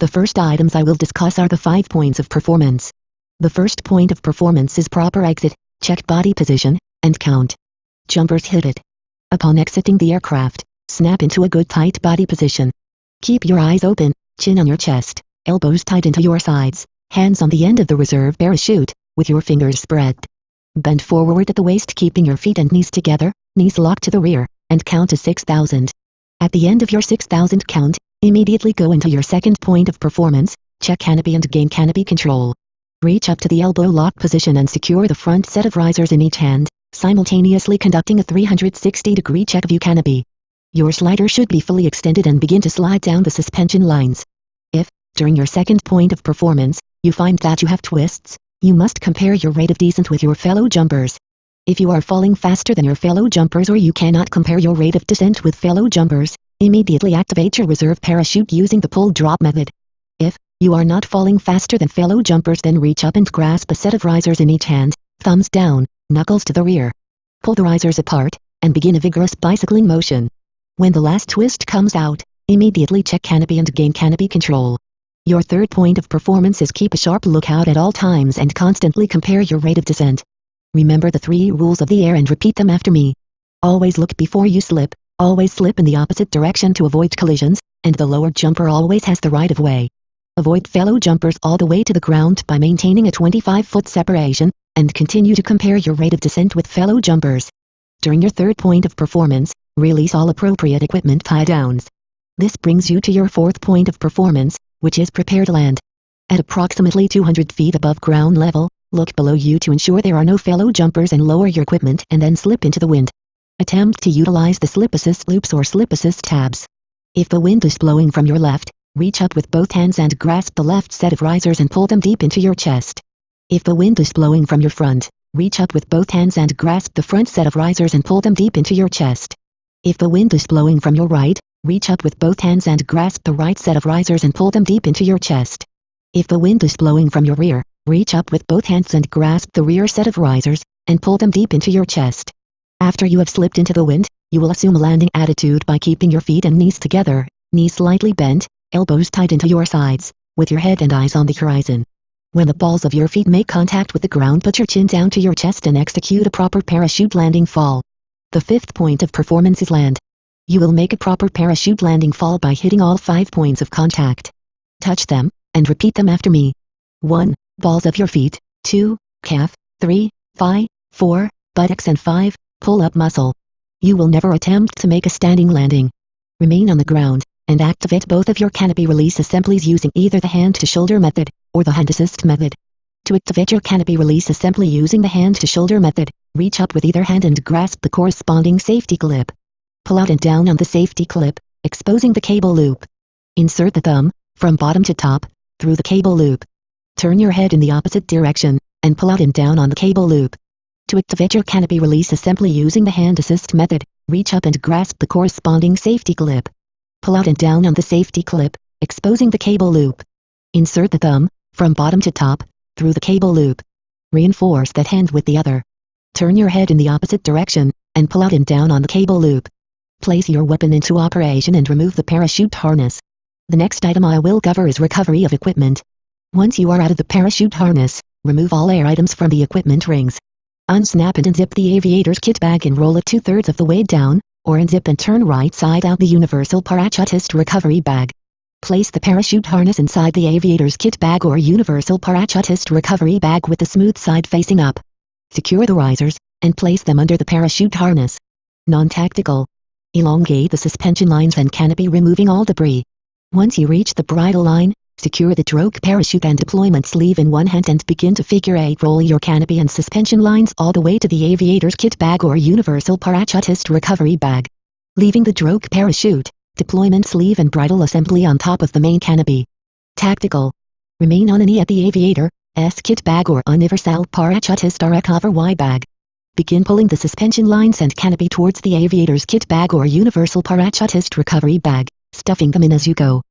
The first items I will discuss are the 5 points of performance. The first point of performance is proper exit. Check body position, and count. Jumpers hit it. Upon exiting the aircraft, snap into a good tight body position. Keep your eyes open, chin on your chest, elbows tight into your sides, hands on the end of the reserve parachute, with your fingers spread. Bend forward at the waist, keeping your feet and knees together, knees locked to the rear, and count to 6,000. At the end of your 6,000 count, immediately go into your second point of performance, check canopy and gain canopy control. Reach up to the elbow lock position and secure the front set of risers in each hand, simultaneously conducting a 360-degree check view canopy. Your slider should be fully extended and begin to slide down the suspension lines. If, during your second point of performance, you find that you have twists, you must compare your rate of descent with your fellow jumpers. If you are falling faster than your fellow jumpers or you cannot compare your rate of descent with fellow jumpers, immediately activate your reserve parachute using the pull-drop method. If you are not falling faster than fellow jumpers, then reach up and grasp a set of risers in each hand, thumbs down, knuckles to the rear. Pull the risers apart, and begin a vigorous bicycling motion. When the last twist comes out, immediately check canopy and gain canopy control. Your third point of performance is keep a sharp lookout at all times and constantly compare your rate of descent. Remember the 3 rules of the air and repeat them after me. Always look before you slip, always slip in the opposite direction to avoid collisions, and the lower jumper always has the right of way. Avoid fellow jumpers all the way to the ground by maintaining a 25-foot separation, and continue to compare your rate of descent with fellow jumpers. During your third point of performance, release all appropriate equipment tie-downs. This brings you to your fourth point of performance, which is prepare to land. At approximately 200 feet above ground level, look below you to ensure there are no fellow jumpers and lower your equipment and then slip into the wind. Attempt to utilize the slip assist loops or slip assist tabs. If the wind is blowing from your left, reach up with both hands and grasp the left set of risers and pull them deep into your chest. If the wind is blowing from your front, reach up with both hands and grasp the front set of risers and pull them deep into your chest. If the wind is blowing from your right, reach up with both hands and grasp the right set of risers and pull them deep into your chest. If the wind is blowing from your rear, reach up with both hands and grasp the rear set of risers, and pull them deep into your chest. After you have slipped into the wind, you will assume a landing attitude by keeping your feet and knees together, knees slightly bent, elbows tight into your sides, with your head and eyes on the horizon. When the balls of your feet make contact with the ground, put your chin down to your chest and execute a proper parachute landing fall. The fifth point of performance is land. You will make a proper parachute landing fall by hitting all 5 points of contact. Touch them, and repeat them after me. 1. Balls of your feet. 2. Calf. 3. Thigh. 4. Buttocks and 5. Pull-up muscle. You will never attempt to make a standing landing. Remain on the ground, and activate both of your canopy release assemblies using either the hand-to-shoulder method, or the hand-assist method. To activate your canopy release assembly using the hand-to-shoulder method, reach up with either hand and grasp the corresponding safety clip. Pull out and down on the safety clip, exposing the cable loop. Insert the thumb, from bottom to top, through the cable loop. Turn your head in the opposite direction, and pull out and down on the cable loop. To activate your canopy release assembly using the hand-assist method, reach up and grasp the corresponding safety clip. Pull out and down on the safety clip, exposing the cable loop. Insert the thumb, from bottom to top, through the cable loop. Reinforce that hand with the other. Turn your head in the opposite direction, and pull out and down on the cable loop. Place your weapon into operation and remove the parachute harness. The next item I will cover is recovery of equipment. Once you are out of the parachute harness, remove all air items from the equipment rings. Unsnap and unzip the aviator's kit bag and roll it 2/3 of the way down, or unzip and turn right side out the universal parachutist recovery bag. Place the parachute harness inside the aviator's kit bag or universal parachutist recovery bag with the smooth side facing up. Secure the risers, and place them under the parachute harness. Non-tactical. Elongate the suspension lines and canopy, removing all debris. Once you reach the bridal line, secure the drogue parachute and deployment sleeve in one hand and begin to figure 8 roll your canopy and suspension lines all the way to the aviator's kit bag or universal parachutist recovery bag. Leaving the drogue parachute, deployment sleeve and bridal assembly on top of the main canopy. Tactical. Remain on a knee at the aviator's kit bag or universal parachutist recovery bag. Begin pulling the suspension lines and canopy towards the aviator's kit bag or universal parachutist recovery bag, stuffing them in as you go.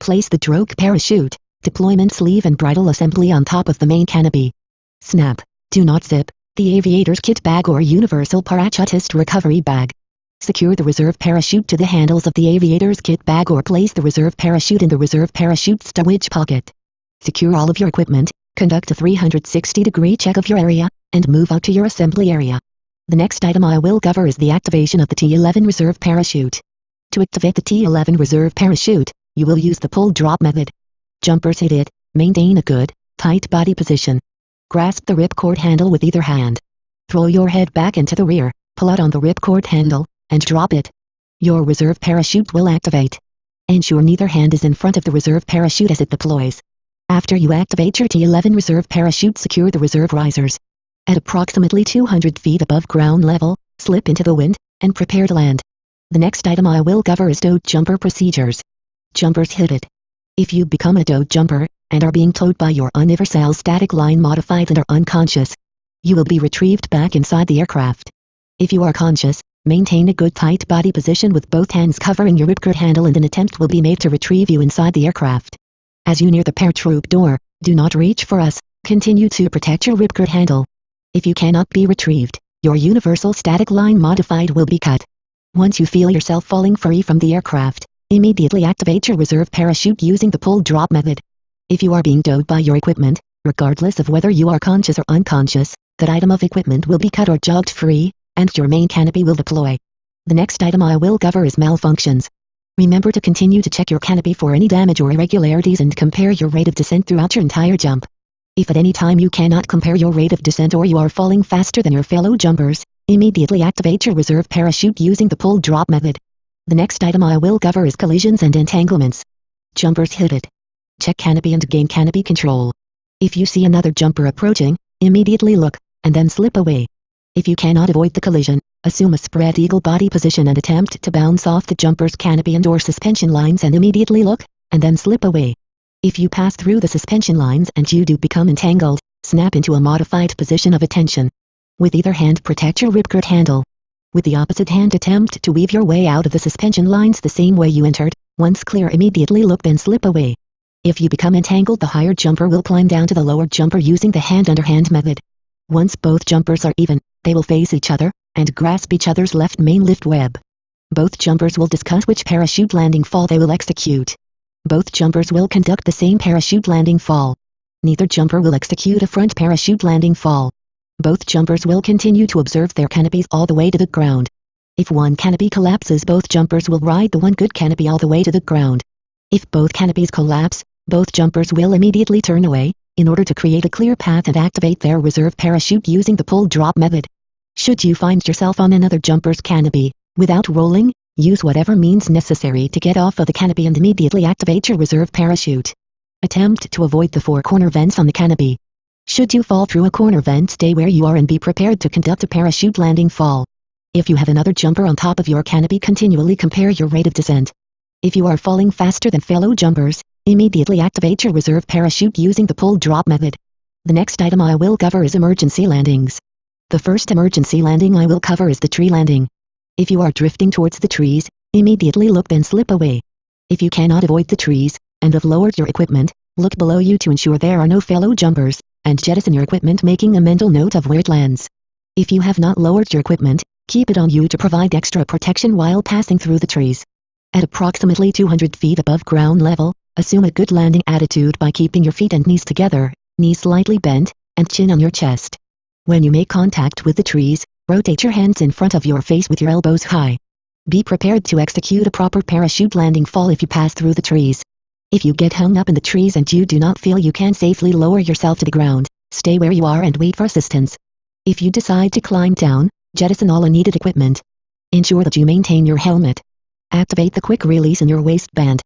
Place the drogue parachute, deployment sleeve and bridal assembly on top of the main canopy. Snap. Do not zip the aviator's kit bag or universal parachutist recovery bag. Secure the reserve parachute to the handles of the aviator's kit bag or place the reserve parachute in the reserve parachute stowage pocket. Secure all of your equipment, conduct a 360-degree check of your area, and move out to your assembly area. The next item I will cover is the activation of the T11 reserve parachute. To activate the T11 reserve parachute, you will use the pull-drop method. Jumpers hit it, maintain a good, tight body position. Grasp the ripcord handle with either hand. Throw your head back into the rear, pull out on the ripcord handle, and drop it. Your reserve parachute will activate. Ensure neither hand is in front of the reserve parachute as it deploys. After you activate your T11 reserve parachute, secure the reserve risers. At approximately 200 feet above ground level, slip into the wind, and prepare to land. The next item I will cover is towed jumper procedures. Jumpers hit it. If you become a towed jumper, and are being towed by your universal static line modified and are unconscious, you will be retrieved back inside the aircraft. If you are conscious, maintain a good tight body position with both hands covering your ripcord handle and an attempt will be made to retrieve you inside the aircraft. As you near the paratroop door, do not reach for us, continue to protect your ripcord handle. If you cannot be retrieved, your universal static line modified will be cut. Once you feel yourself falling free from the aircraft, immediately activate your reserve parachute using the pull-drop method. If you are being towed by your equipment, regardless of whether you are conscious or unconscious, that item of equipment will be cut or jogged free, and your main canopy will deploy. The next item I will cover is malfunctions. Remember to continue to check your canopy for any damage or irregularities and compare your rate of descent throughout your entire jump. If at any time you cannot compare your rate of descent or you are falling faster than your fellow jumpers, immediately activate your reserve parachute using the pull-drop method. The next item I will cover is collisions and entanglements. Jumpers hit it. Check canopy and gain canopy control. If you see another jumper approaching, immediately look, and then slip away. If you cannot avoid the collision, assume a spread eagle body position and attempt to bounce off the jumper's canopy and or suspension lines and immediately look, and then slip away. If you pass through the suspension lines and you do become entangled, snap into a modified position of attention. With either hand protect your ripcord handle. With the opposite hand attempt to weave your way out of the suspension lines the same way you entered. Once clear, immediately look then slip away. If you become entangled, the higher jumper will climb down to the lower jumper using the hand-under-hand method. Once both jumpers are even, they will face each other, and grasp each other's left main lift web. Both jumpers will discuss which parachute landing fall they will execute. Both jumpers will conduct the same parachute landing fall. Neither jumper will execute a front parachute landing fall. Both jumpers will continue to observe their canopies all the way to the ground. If one canopy collapses, both jumpers will ride the one good canopy all the way to the ground. If both canopies collapse, both jumpers will immediately turn away, in order to create a clear path and activate their reserve parachute using the pull-drop method. Should you find yourself on another jumper's canopy, without rolling, use whatever means necessary to get off of the canopy and immediately activate your reserve parachute. Attempt to avoid the four corner vents on the canopy. Should you fall through a corner vent, stay where you are and be prepared to conduct a parachute landing fall. If you have another jumper on top of your canopy, continually compare your rate of descent. If you are falling faster than fellow jumpers, immediately activate your reserve parachute using the pull-drop method. The next item I will cover is emergency landings. The first emergency landing I will cover is the tree landing. If you are drifting towards the trees, immediately look then slip away. If you cannot avoid the trees, and have lowered your equipment, look below you to ensure there are no fellow jumpers, and jettison your equipment, making a mental note of where it lands. If you have not lowered your equipment, keep it on you to provide extra protection while passing through the trees. At approximately 200 feet above ground level, assume a good landing attitude by keeping your feet and knees together, knees slightly bent, and chin on your chest. When you make contact with the trees, rotate your hands in front of your face with your elbows high. Be prepared to execute a proper parachute landing fall if you pass through the trees. If you get hung up in the trees and you do not feel you can safely lower yourself to the ground, stay where you are and wait for assistance. If you decide to climb down, jettison all unneeded equipment. Ensure that you maintain your helmet. Activate the quick release in your waistband.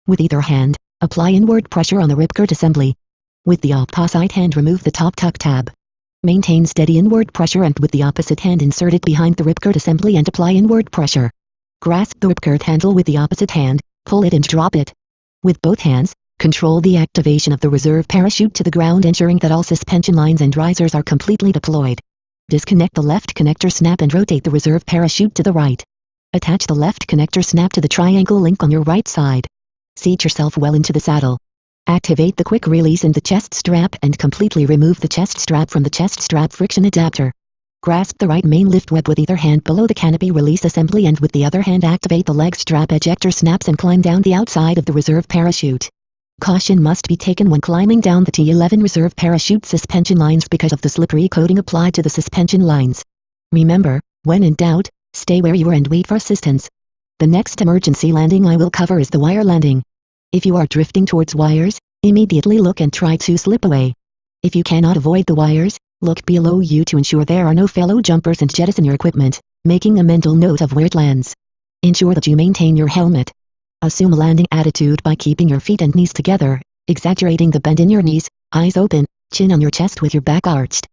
With either hand, apply inward pressure on the ripcord assembly. With the opposite hand, remove the top tuck tab. Maintain steady inward pressure and with the opposite hand insert it behind the ripcord assembly and apply inward pressure. Grasp the ripcord handle with the opposite hand, pull it and drop it. With both hands, control the activation of the reserve parachute to the ground, ensuring that all suspension lines and risers are completely deployed. Disconnect the left connector snap and rotate the reserve parachute to the right. Attach the left connector snap to the triangle link on your right side. Seat yourself well into the saddle. Activate the quick release in the chest strap and completely remove the chest strap from the chest strap friction adapter. Grasp the right main lift web with either hand below the canopy release assembly and with the other hand activate the leg strap ejector snaps and climb down the outside of the reserve parachute. Caution must be taken when climbing down the T11 reserve parachute suspension lines because of the slippery coating applied to the suspension lines. Remember, when in doubt, stay where you are and wait for assistance. The next emergency landing I will cover is the wire landing. If you are drifting towards wires, immediately look and try to slip away. If you cannot avoid the wires, look below you to ensure there are no fellow jumpers and jettison your equipment, making a mental note of where it lands. Ensure that you maintain your helmet. Assume a landing attitude by keeping your feet and knees together, exaggerating the bend in your knees, eyes open, chin on your chest with your back arched.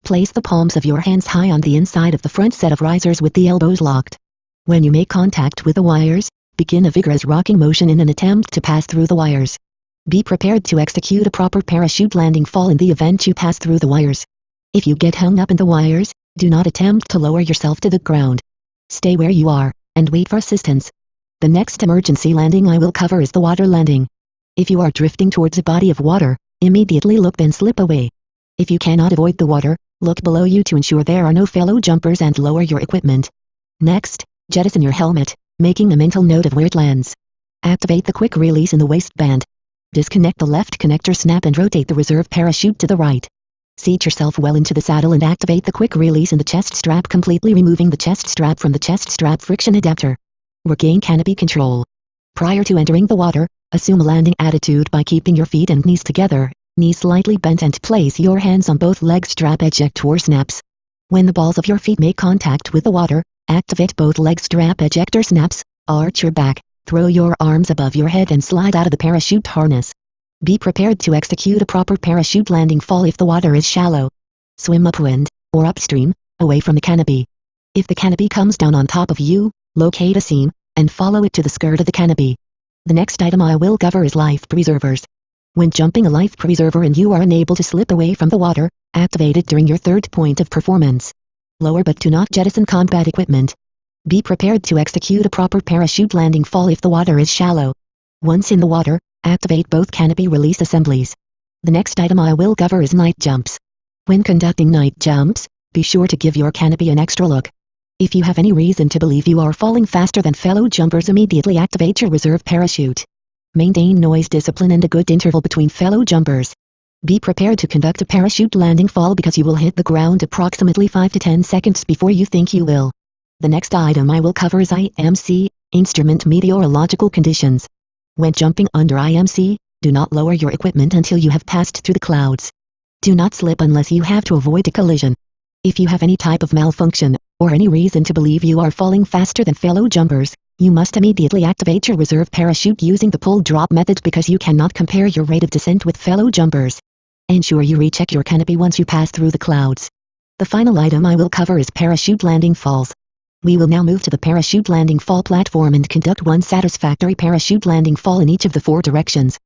Place the palms of your hands high on the inside of the front set of risers with the elbows locked. When you make contact with the wires, begin a vigorous rocking motion in an attempt to pass through the wires. Be prepared to execute a proper parachute landing fall in the event you pass through the wires. If you get hung up in the wires, do not attempt to lower yourself to the ground. Stay where you are, and wait for assistance. The next emergency landing I will cover is the water landing. If you are drifting towards a body of water, immediately look then slip away. If you cannot avoid the water, look below you to ensure there are no fellow jumpers and lower your equipment. Next, jettison your helmet, making a mental note of where it lands. Activate the quick release in the waistband. Disconnect the left connector snap and rotate the reserve parachute to the right. Seat yourself well into the saddle and activate the quick release in the chest strap, completely removing the chest strap from the chest strap friction adapter. Regain canopy control. Prior to entering the water, assume a landing attitude by keeping your feet and knees together, knees slightly bent, and place your hands on both leg strap ejector snaps. When the balls of your feet make contact with the water, activate both leg strap ejector snaps, arch your back, throw your arms above your head and slide out of the parachute harness. Be prepared to execute a proper parachute landing fall if the water is shallow. Swim upwind, or upstream, away from the canopy. If the canopy comes down on top of you, locate a seam, and follow it to the skirt of the canopy. The next item I will cover is life preservers. When jumping a life preserver and you are unable to slip away from the water, activate it during your third point of performance. Lower but do not jettison combat equipment. Be prepared to execute a proper parachute landing fall if the water is shallow. Once in the water, activate both canopy release assemblies. The next item I will cover is night jumps. When conducting night jumps, be sure to give your canopy an extra look. If you have any reason to believe you are falling faster than fellow jumpers, immediately activate your reserve parachute. Maintain noise discipline and a good interval between fellow jumpers. Be prepared to conduct a parachute landing fall because you will hit the ground approximately 5 to 10 seconds before you think you will. The next item I will cover is IMC, Instrument Meteorological Conditions. When jumping under IMC, do not lower your equipment until you have passed through the clouds. Do not slip unless you have to avoid a collision. If you have any type of malfunction, or any reason to believe you are falling faster than fellow jumpers, you must immediately activate your reserve parachute using the pull drop method because you cannot compare your rate of descent with fellow jumpers. Ensure you recheck your canopy once you pass through the clouds. The final item I will cover is parachute landing falls. We will now move to the parachute landing fall platform and conduct one satisfactory parachute landing fall in each of the 4 directions.